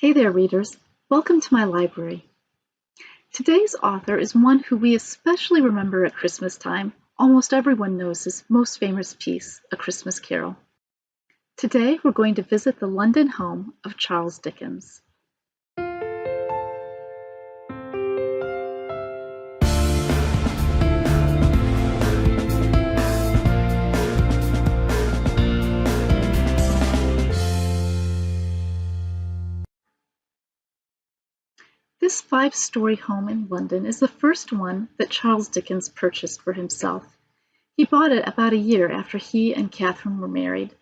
Hey there, readers. Welcome to my library. Today's author is one who we especially remember at Christmas time. Almost everyone knows his most famous piece, A Christmas Carol. Today, we're going to visit the London home of Charles Dickens. This five-story home in London is the first one that Charles Dickens purchased for himself. He bought it about a year after he and Catherine were married.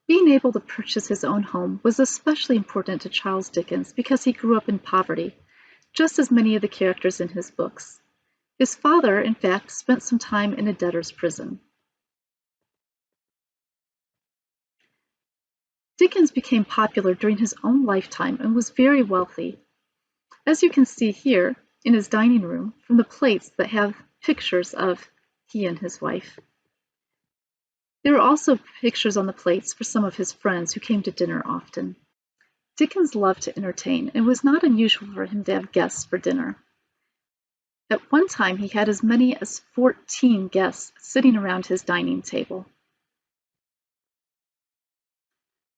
Being able to purchase his own home was especially important to Charles Dickens because he grew up in poverty, just as many of the characters in his books. His father, in fact, spent some time in a debtor's prison. Dickens became popular during his own lifetime and was very wealthy. As you can see here in his dining room from the plates that have pictures of he and his wife. There are also pictures on the plates for some of his friends who came to dinner often. Dickens loved to entertain, and it was not unusual for him to have guests for dinner. At one time, he had as many as 14 guests sitting around his dining table.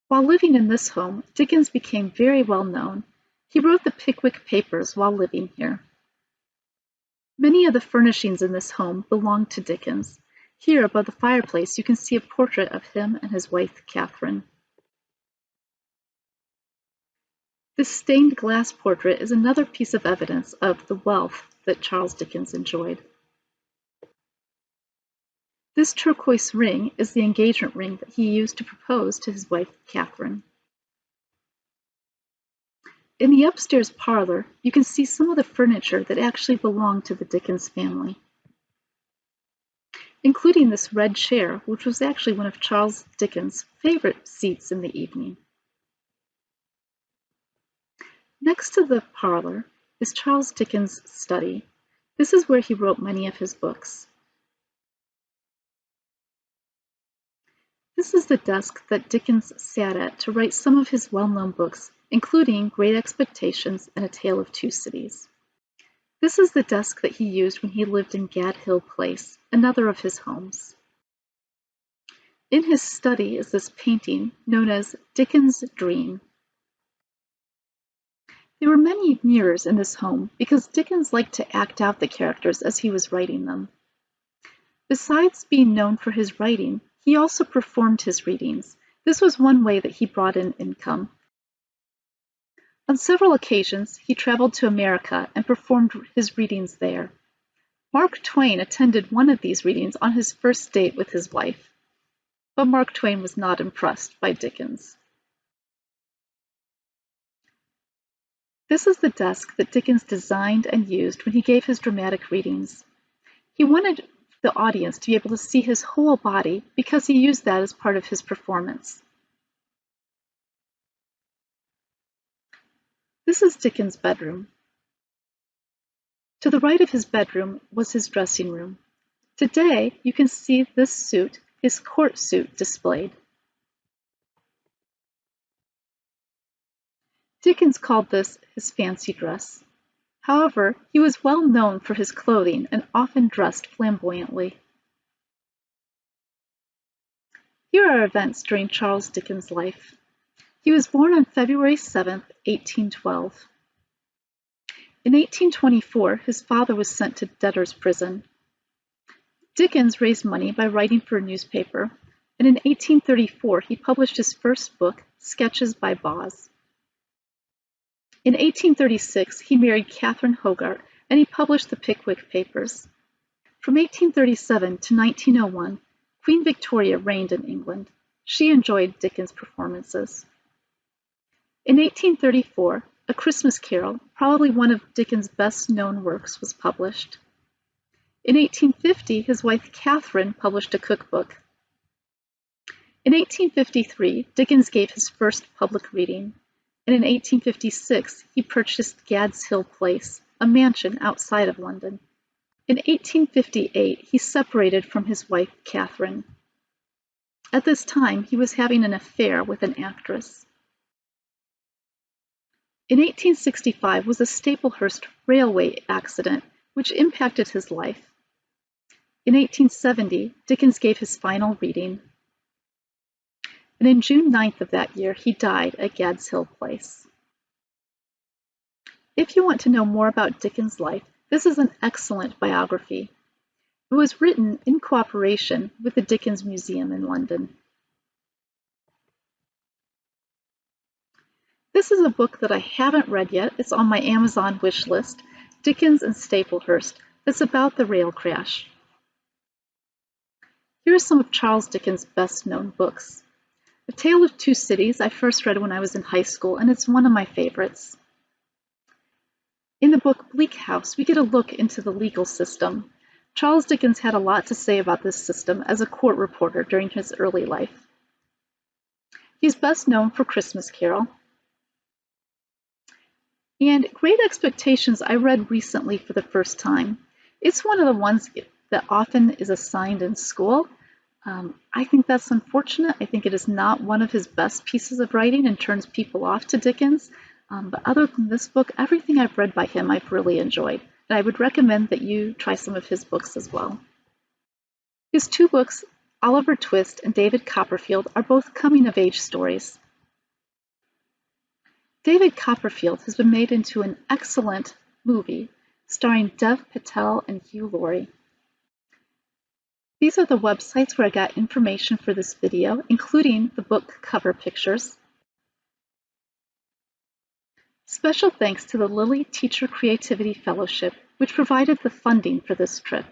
While living in this home, Dickens became very well known. He wrote the Pickwick Papers while living here. Many of the furnishings in this home belonged to Dickens. Here above the fireplace, you can see a portrait of him and his wife, Catherine. This stained glass portrait is another piece of evidence of the wealth that Charles Dickens enjoyed. This turquoise ring is the engagement ring that he used to propose to his wife, Catherine. In the upstairs parlor, you can see some of the furniture that actually belonged to the Dickens family, including this red chair, which was actually one of Charles Dickens' favorite seats in the evening. Next to the parlor is Charles Dickens' study. This is where he wrote many of his books. This is the desk that Dickens sat at to write some of his well-known books, including Great Expectations and A Tale of Two Cities. This is the desk that he used when he lived in Gad Hill Place, another of his homes. In his study is this painting known as Dickens' Dream. There were many mirrors in this home because Dickens liked to act out the characters as he was writing them. Besides being known for his writing, he also performed his readings. This was one way that he brought in income. On several occasions, he traveled to America and performed his readings there. Mark Twain attended one of these readings on his first date with his wife, but Mark Twain was not impressed by Dickens. This is the desk that Dickens designed and used when he gave his dramatic readings. He wanted the audience to be able to see his whole body because he used that as part of his performance. This is Dickens' bedroom. To the right of his bedroom was his dressing room. Today, you can see this suit, his court suit, displayed. Dickens called this his fancy dress. However, he was well known for his clothing and often dressed flamboyantly. Here are events during Charles Dickens' life. He was born on February 7, 1812. In 1824, his father was sent to debtor's prison. Dickens raised money by writing for a newspaper, and in 1834 he published his first book, Sketches by Boz. In 1836, he married Catherine Hogarth, and he published the Pickwick Papers. From 1837 to 1901, Queen Victoria reigned in England. She enjoyed Dickens' performances. In 1834, A Christmas Carol, probably one of Dickens' best-known works, was published. In 1850, his wife Catherine published a cookbook. In 1853, Dickens gave his first public reading, and in 1856, he purchased Gad's Hill Place, a mansion outside of London. In 1858, he separated from his wife Catherine. At this time, he was having an affair with an actress. In 1865 was a Staplehurst railway accident which impacted his life. In 1870, Dickens gave his final reading, and in June 9th of that year, he died at Gad's Hill Place. If you want to know more about Dickens' life, this is an excellent biography. It was written in cooperation with the Dickens Museum in London. This is a book that I haven't read yet. It's on my Amazon wish list, Dickens and Staplehurst. It's about the rail crash. Here are some of Charles Dickens' best-known books. A Tale of Two Cities I first read when I was in high school, and it's one of my favorites. In the book Bleak House, we get a look into the legal system. Charles Dickens had a lot to say about this system as a court reporter during his early life. He's best known for Christmas Carol. And Great Expectations I read recently for the first time. It's one of the ones that often is assigned in school. I think that's unfortunate. I think it is not one of his best pieces of writing and turns people off to Dickens. But other than this book, everything I've read by him I've really enjoyed. And I would recommend that you try some of his books as well. His two books, Oliver Twist and David Copperfield, are both coming-of-age stories. David Copperfield has been made into an excellent movie starring Dev Patel and Hugh Laurie. These are the websites where I got information for this video, including the book cover pictures. Special thanks to the Lilly Teacher Creativity Fellowship, which provided the funding for this trip.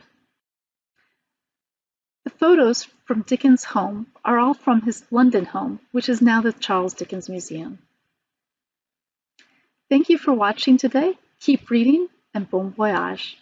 The photos from Dickens' home are all from his London home, which is now the Charles Dickens Museum. Thank you for watching today. Keep reading, and bon voyage.